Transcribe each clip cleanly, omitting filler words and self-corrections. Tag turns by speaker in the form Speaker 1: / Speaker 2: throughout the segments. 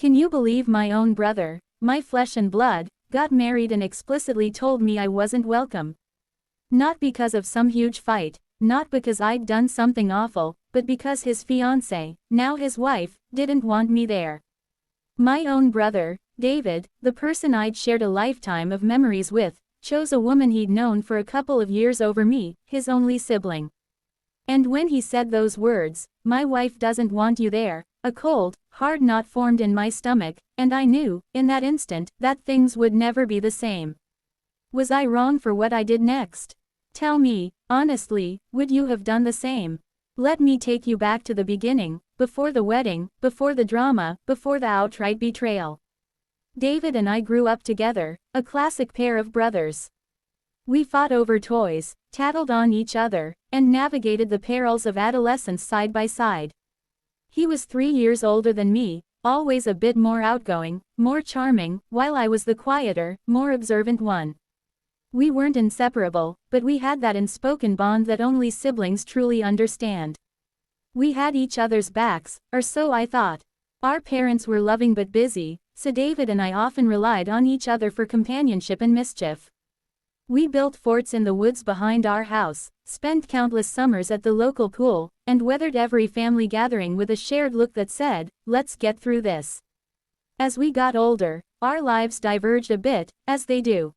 Speaker 1: Can you believe my own brother, my flesh and blood, got married and explicitly told me I wasn't welcome? Not because of some huge fight, not because I'd done something awful, but because his fiancée, now his wife, didn't want me there. My own brother, David, the person I'd shared a lifetime of memories with, chose a woman he'd known for a couple of years over me, his only sibling. And when he said those words, "My wife doesn't want you there," a cold, hard knot formed in my stomach, and I knew, in that instant, that things would never be the same. Was I wrong for what I did next? Tell me, honestly, would you have done the same? Let me take you back to the beginning, before the wedding, before the drama, before the outright betrayal. David and I grew up together, a classic pair of brothers. We fought over toys, tattled on each other, and navigated the perils of adolescence side by side. He was 3 years older than me, always a bit more outgoing, more charming, while I was the quieter, more observant one. We weren't inseparable, but we had that unspoken bond that only siblings truly understand. We had each other's backs, or so I thought. Our parents were loving but busy, so David and I often relied on each other for companionship and mischief. We built forts in the woods behind our house, spent countless summers at the local pool, and weathered every family gathering with a shared look that said, "Let's get through this." As we got older, our lives diverged a bit, as they do.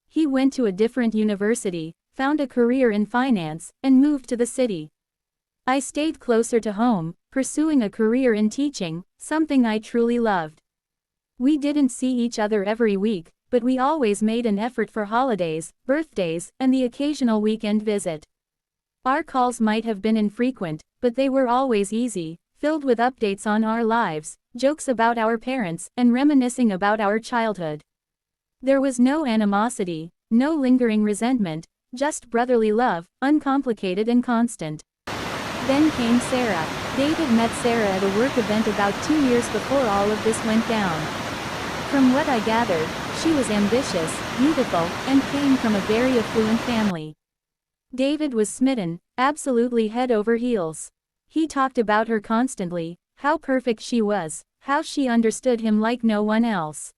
Speaker 1: He went to a different university, found a career in finance, and moved to the city. I stayed closer to home, pursuing a career in teaching, something I truly loved. We didn't see each other every week, but we always made an effort for holidays, birthdays, and the occasional weekend visit. Our calls might have been infrequent, but they were always easy, filled with updates on our lives, jokes about our parents, and reminiscing about our childhood. There was no animosity, no lingering resentment, just brotherly love, uncomplicated and constant. Then came Sarah. David met Sarah at a work event about 2 years before all of this went down. From what I gathered, she was ambitious, beautiful, and came from a very affluent family. David was smitten, absolutely head over heels. He talked about her constantly, how perfect she was, how she understood him like no one else.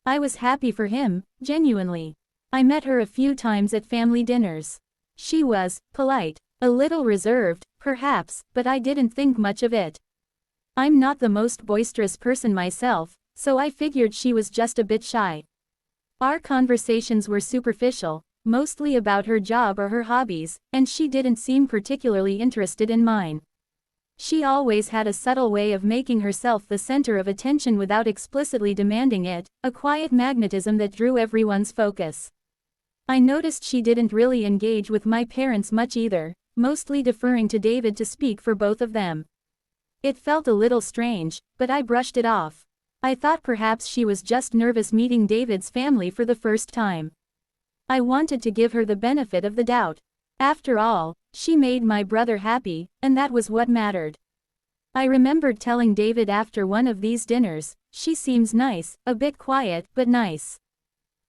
Speaker 1: I was happy for him, genuinely. I met her a few times at family dinners. She was polite, a little reserved, perhaps, but I didn't think much of it. I'm not the most boisterous person myself, so I figured she was just a bit shy. Our conversations were superficial, mostly about her job or her hobbies, and she didn't seem particularly interested in mine. She always had a subtle way of making herself the center of attention without explicitly demanding it, a quiet magnetism that drew everyone's focus. I noticed she didn't really engage with my parents much either, mostly deferring to David to speak for both of them. It felt a little strange, but I brushed it off. I thought perhaps she was just nervous meeting David's family for the first time. I wanted to give her the benefit of the doubt. After all, she made my brother happy, and that was what mattered. I remembered telling David after one of these dinners, "She seems nice, a bit quiet, but nice."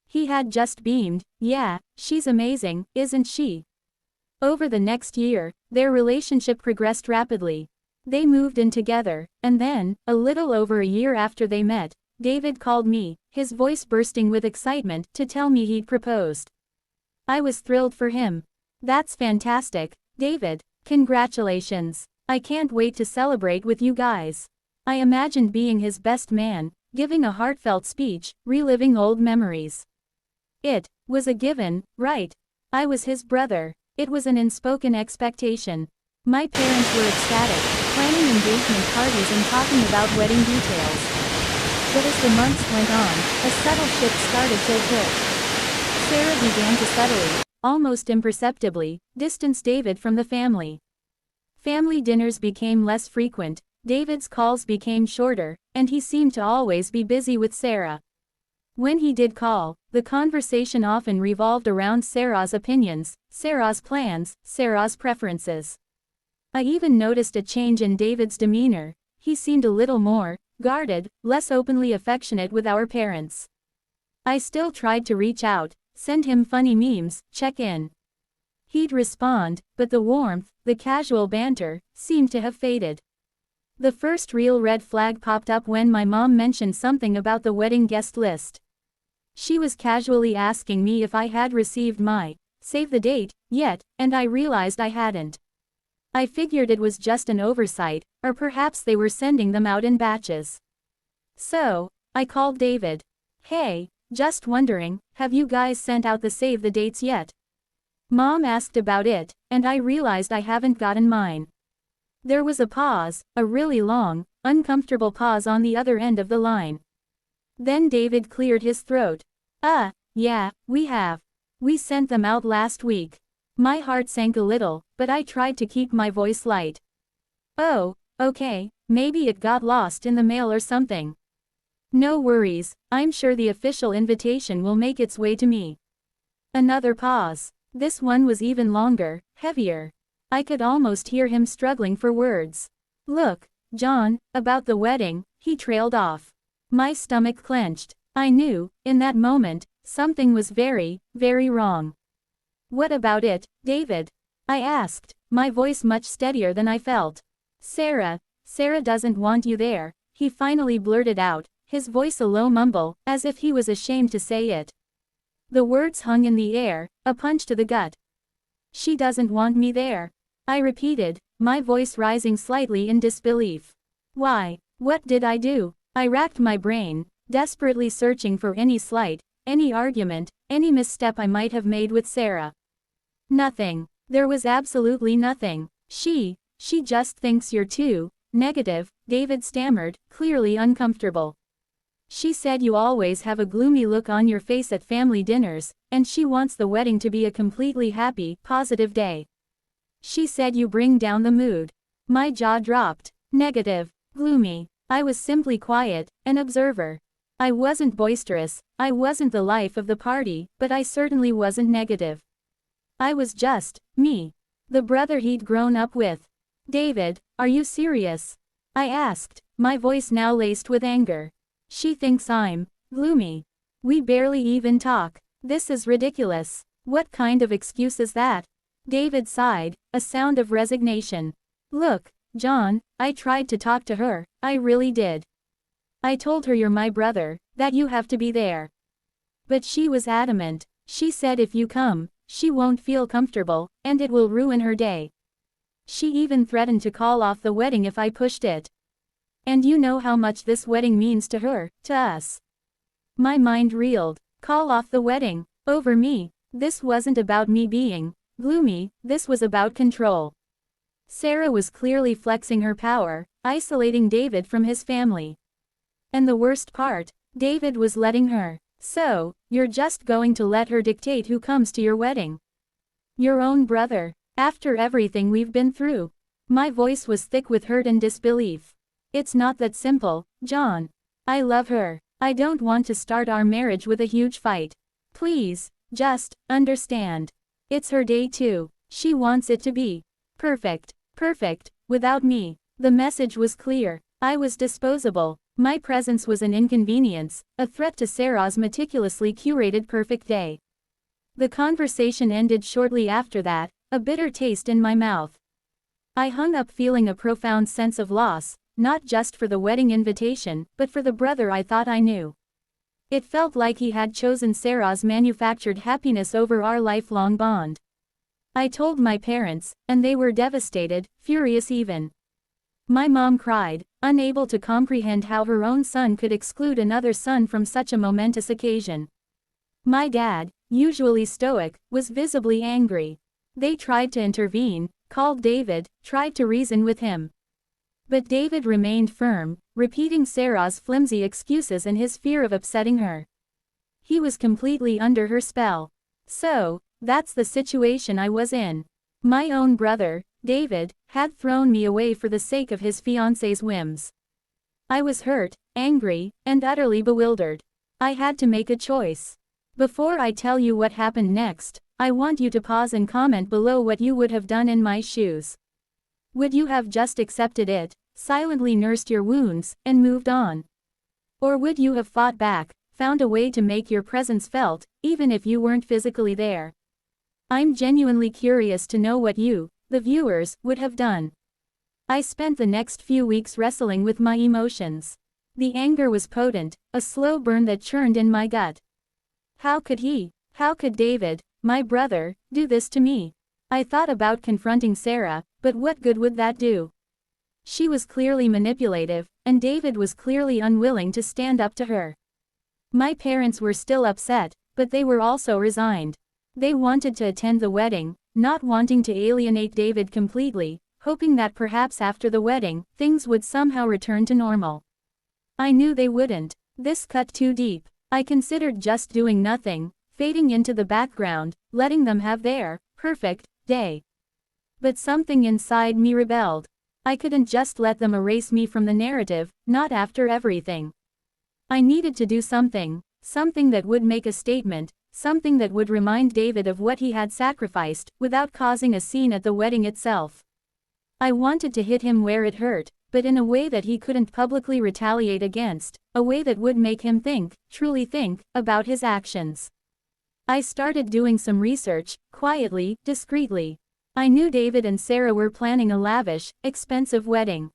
Speaker 1: He had just beamed, "Yeah, she's amazing, isn't she?" Over the next year, their relationship progressed rapidly. They moved in together, and then, a little over a year after they met, David called me, his voice bursting with excitement, to tell me he'd proposed. I was thrilled for him. "That's fantastic, David. Congratulations. I can't wait to celebrate with you guys." I imagined being his best man, giving a heartfelt speech, reliving old memories. It was a given, right? I was his brother. It was an unspoken expectation. My parents were ecstatic, planning engagement parties and talking about wedding details. But as the months went on, a subtle shift started to occur. Sarah began to subtly, almost imperceptibly, distance David from the family. Family dinners became less frequent, David's calls became shorter, and he seemed to always be busy with Sarah. When he did call, the conversation often revolved around Sarah's opinions, Sarah's plans, Sarah's preferences. I even noticed a change in David's demeanor. He seemed a little more guarded, less openly affectionate with our parents. I still tried to reach out, send him funny memes, check in. He'd respond, but the warmth, the casual banter, seemed to have faded. The first real red flag popped up when my mom mentioned something about the wedding guest list. She was casually asking me if I had received my save the date yet, and I realized I hadn't. I figured it was just an oversight, or perhaps they were sending them out in batches. So, I called David. Hey, just wondering, have you guys sent out the save the dates yet? Mom asked about it, and I realized I haven't gotten mine. There was a pause, a really long, uncomfortable pause on the other end of the line. Then David cleared his throat. Yeah, we have. We sent them out last week. My heart sank a little, but I tried to keep my voice light. Oh, okay, maybe it got lost in the mail or something. No worries, I'm sure the official invitation will make its way to me. Another pause. This one was even longer, heavier. I could almost hear him struggling for words. Look, John, about the wedding, he trailed off. My stomach clenched. I knew, in that moment, something was very, very wrong. What about it, David? I asked, my voice much steadier than I felt. Sarah doesn't want you there, he finally blurted out, his voice a low mumble, as if he was ashamed to say it. The words hung in the air, a punch to the gut. She doesn't want me there, I repeated, my voice rising slightly in disbelief. Why? What did I do? I racked my brain, desperately searching for any slight, any argument, any misstep I might have made with Sarah. Nothing. There was absolutely nothing. She just thinks you're too negative, David stammered, clearly uncomfortable. She said you always have a gloomy look on your face at family dinners, and she wants the wedding to be a completely happy, positive day. She said you bring down the mood. My jaw dropped. Negative. Gloomy. I was simply quiet, an observer. I wasn't boisterous, I wasn't the life of the party, but I certainly wasn't negative. I was just me. The brother he'd grown up with. David, are you serious? I asked, my voice now laced with anger. She thinks I'm gloomy. We barely even talk. This is ridiculous. What kind of excuse is that? David sighed, a sound of resignation. Look, John, I tried to talk to her, I really did. I told her you're my brother, that you have to be there. But she was adamant. She said if you come, she won't feel comfortable, and it will ruin her day. She even threatened to call off the wedding if I pushed it. And you know how much this wedding means to her, to us. My mind reeled. Call off the wedding, over me. This wasn't about me being gloomy, this was about control. Sarah was clearly flexing her power, isolating David from his family. And the worst part, David was letting her. So, you're just going to let her dictate who comes to your wedding? Your own brother. After everything we've been through. My voice was thick with hurt and disbelief. It's not that simple, John. I love her. I don't want to start our marriage with a huge fight. Please, just understand. It's her day too. She wants it to be perfect, without me. The message was clear. I was disposable. My presence was an inconvenience, a threat to Sarah's meticulously curated perfect day. The conversation ended shortly after that, a bitter taste in my mouth. I hung up feeling a profound sense of loss, not just for the wedding invitation, but for the brother I thought I knew. It felt like he had chosen Sarah's manufactured happiness over our lifelong bond. I told my parents, and they were devastated, furious even. My mom cried, unable to comprehend how her own son could exclude another son from such a momentous occasion. My dad, usually stoic, was visibly angry. They tried to intervene, called David, tried to reason with him. But David remained firm, repeating Sarah's flimsy excuses and his fear of upsetting her. He was completely under her spell. So, that's the situation I was in. My own brother, David, had thrown me away for the sake of his fiancée's whims. I was hurt, angry, and utterly bewildered. I had to make a choice. Before I tell you what happened next, I want you to pause and comment below what you would have done in my shoes. Would you have just accepted it, silently nursed your wounds, and moved on? Or would you have fought back, found a way to make your presence felt, even if you weren't physically there? I'm genuinely curious to know what you, the viewers, would have done. I spent the next few weeks wrestling with my emotions. The anger was potent, a slow burn that churned in my gut. How could David, my brother, do this to me? I thought about confronting Sarah, but what good would that do? She was clearly manipulative, and David was clearly unwilling to stand up to her. My parents were still upset, but they were also resigned. They wanted to attend the wedding, not wanting to alienate David completely, hoping that perhaps after the wedding, things would somehow return to normal. I knew they wouldn't. This cut too deep. I considered just doing nothing, fading into the background, letting them have their perfect day. But something inside me rebelled. I couldn't just let them erase me from the narrative, not after everything. I needed to do something that would make a statement, something that would remind David of what he had sacrificed, without causing a scene at the wedding itself. I wanted to hit him where it hurt, but in a way that he couldn't publicly retaliate against, a way that would make him think, truly think, about his actions. I started doing some research, quietly, discreetly. I knew David and Sarah were planning a lavish, expensive wedding.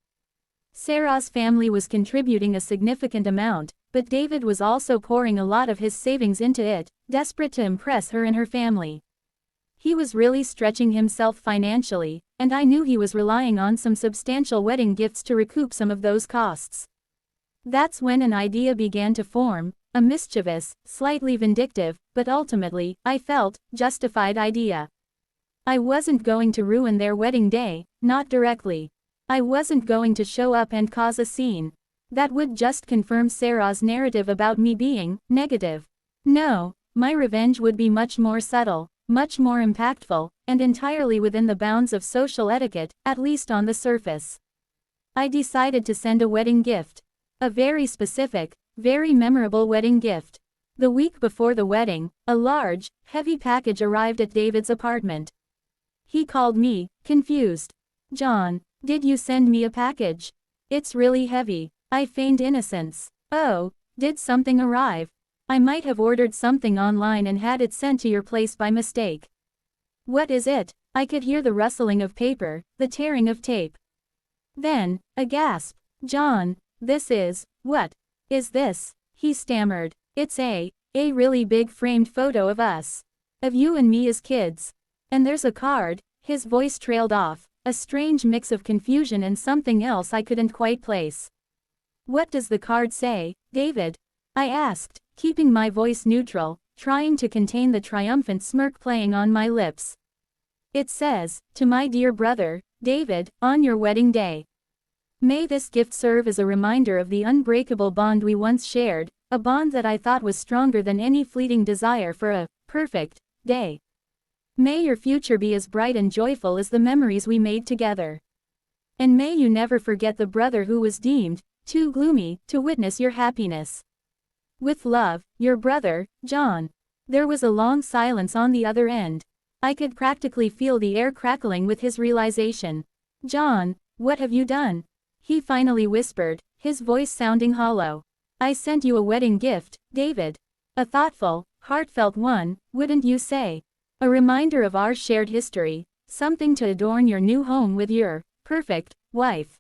Speaker 1: Sarah's family was contributing a significant amount, but David was also pouring a lot of his savings into it, desperate to impress her and her family. He was really stretching himself financially, and I knew he was relying on some substantial wedding gifts to recoup some of those costs. That's when an idea began to form, a mischievous, slightly vindictive, but ultimately, I felt, justified idea. I wasn't going to ruin their wedding day, not directly. I wasn't going to show up and cause a scene. That would just confirm Sarah's narrative about me being negative. No, my revenge would be much more subtle, much more impactful, and entirely within the bounds of social etiquette, at least on the surface. I decided to send a wedding gift. A very specific, very memorable wedding gift. The week before the wedding, a large, heavy package arrived at David's apartment. He called me, confused. "John, did you send me a package? It's really heavy." I feigned innocence. "Oh, did something arrive? I might have ordered something online and had it sent to your place by mistake." "What is it?" I could hear the rustling of paper, the tearing of tape. Then, a gasp. "John, what is this?" he stammered. "It's a really big framed photo of us. Of you and me as kids. And there's a card." His voice trailed off, a strange mix of confusion and something else I couldn't quite place. "What does the card say, David?" I asked, keeping my voice neutral, trying to contain the triumphant smirk playing on my lips. "It says, 'To my dear brother, David, on your wedding day. May this gift serve as a reminder of the unbreakable bond we once shared, a bond that I thought was stronger than any fleeting desire for a perfect day. May your future be as bright and joyful as the memories we made together. And may you never forget the brother who was deemed too gloomy to witness your happiness. With love, your brother, John." There was a long silence on the other end. I could practically feel the air crackling with his realization. "John, what have you done?" he finally whispered, his voice sounding hollow. "I sent you a wedding gift, David. A thoughtful, heartfelt one, wouldn't you say? A reminder of our shared history, something to adorn your new home with your perfect wife."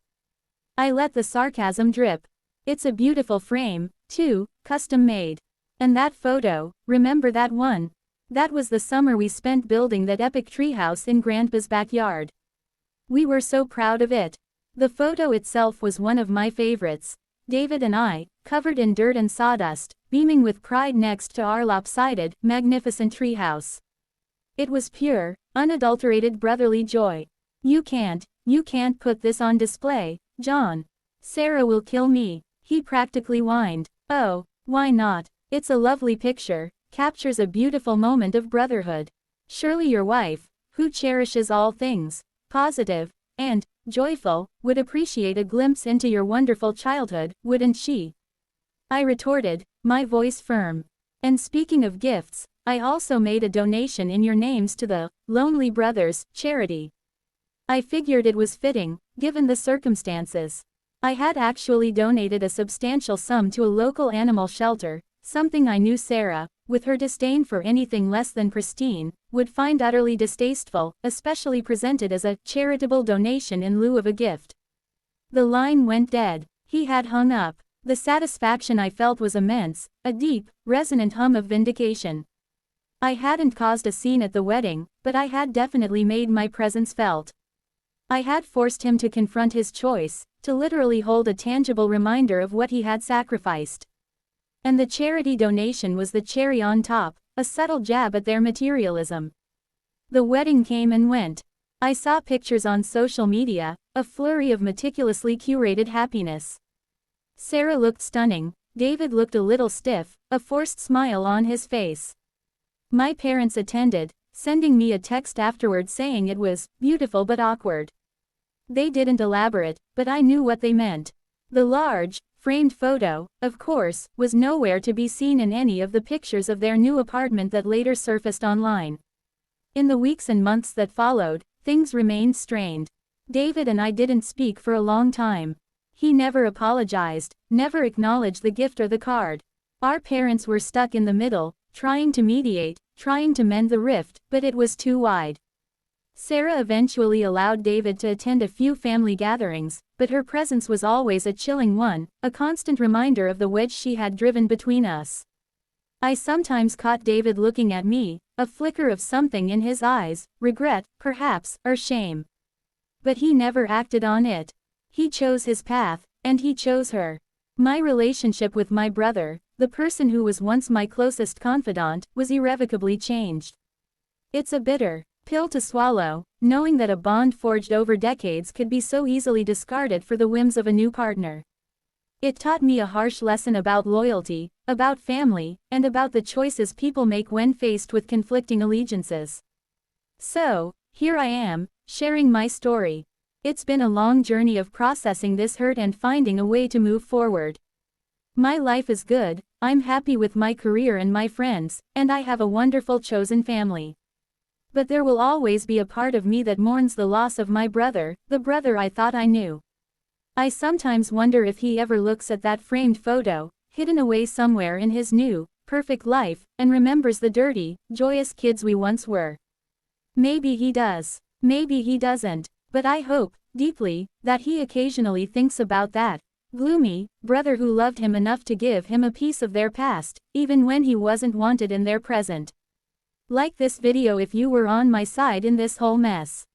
Speaker 1: I let the sarcasm drip. "It's a beautiful frame, too, custom made. And that photo, remember that one? That was the summer we spent building that epic treehouse in Grandpa's backyard. We were so proud of it. The photo itself was one of my favorites. David and I, covered in dirt and sawdust, beaming with pride next to our lopsided, magnificent treehouse. It was pure, unadulterated brotherly joy. You can't put this on display, John. Sarah will kill me," he practically whined. "Oh, why not? It's a lovely picture, captures a beautiful moment of brotherhood. Surely your wife, who cherishes all things positive and joyful, would appreciate a glimpse into your wonderful childhood, wouldn't she?" I retorted, my voice firm. "And speaking of gifts, I also made a donation in your names to the Lonely Brothers charity. I figured it was fitting, given the circumstances. I had actually donated a substantial sum to a local animal shelter, something I knew Sarah, with her disdain for anything less than pristine, would find utterly distasteful, especially presented as a charitable donation in lieu of a gift. The line went dead. He had hung up. The satisfaction I felt was immense, a deep, resonant hum of vindication. I hadn't caused a scene at the wedding, but I had definitely made my presence felt. I had forced him to confront his choice, to literally hold a tangible reminder of what he had sacrificed. And the charity donation was the cherry on top, a subtle jab at their materialism. The wedding came and went. I saw pictures on social media, a flurry of meticulously curated happiness. Sarah looked stunning, David looked a little stiff, a forced smile on his face. My parents attended, sending me a text afterward saying it was beautiful but awkward. They didn't elaborate, but I knew what they meant. The large, framed photo, of course, was nowhere to be seen in any of the pictures of their new apartment that later surfaced online. In the weeks and months that followed, things remained strained. David and I didn't speak for a long time. He never apologized, never acknowledged the gift or the card. Our parents were stuck in the middle, trying to mediate, trying to mend the rift, but it was too wide. Sarah eventually allowed David to attend a few family gatherings, but her presence was always a chilling one, a constant reminder of the wedge she had driven between us. I sometimes caught David looking at me, a flicker of something in his eyes, regret, perhaps, or shame. But he never acted on it. He chose his path, and he chose her. My relationship with my brother, the person who was once my closest confidant, was irrevocably changed. It's a bitter pill to swallow, knowing that a bond forged over decades could be so easily discarded for the whims of a new partner. It taught me a harsh lesson about loyalty, about family, and about the choices people make when faced with conflicting allegiances. So, here I am, sharing my story. It's been a long journey of processing this hurt and finding a way to move forward. My life is good, I'm happy with my career and my friends, and I have a wonderful chosen family. But there will always be a part of me that mourns the loss of my brother, the brother I thought I knew. I sometimes wonder if he ever looks at that framed photo, hidden away somewhere in his new, perfect life, and remembers the dirty, joyous kids we once were. Maybe he does. Maybe he doesn't. But I hope, deeply, that he occasionally thinks about that gloomy brother who loved him enough to give him a piece of their past, even when he wasn't wanted in their present. Like this video if you were on my side in this whole mess.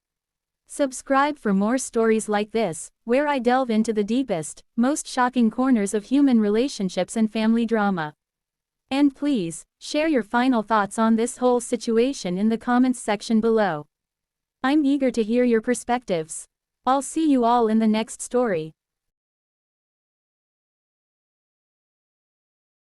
Speaker 1: Subscribe for more stories like this, where I delve into the deepest, most shocking corners of human relationships and family drama. And please, share your final thoughts on this whole situation in the comments section below. I'm eager to hear your perspectives. I'll see you all in the next story.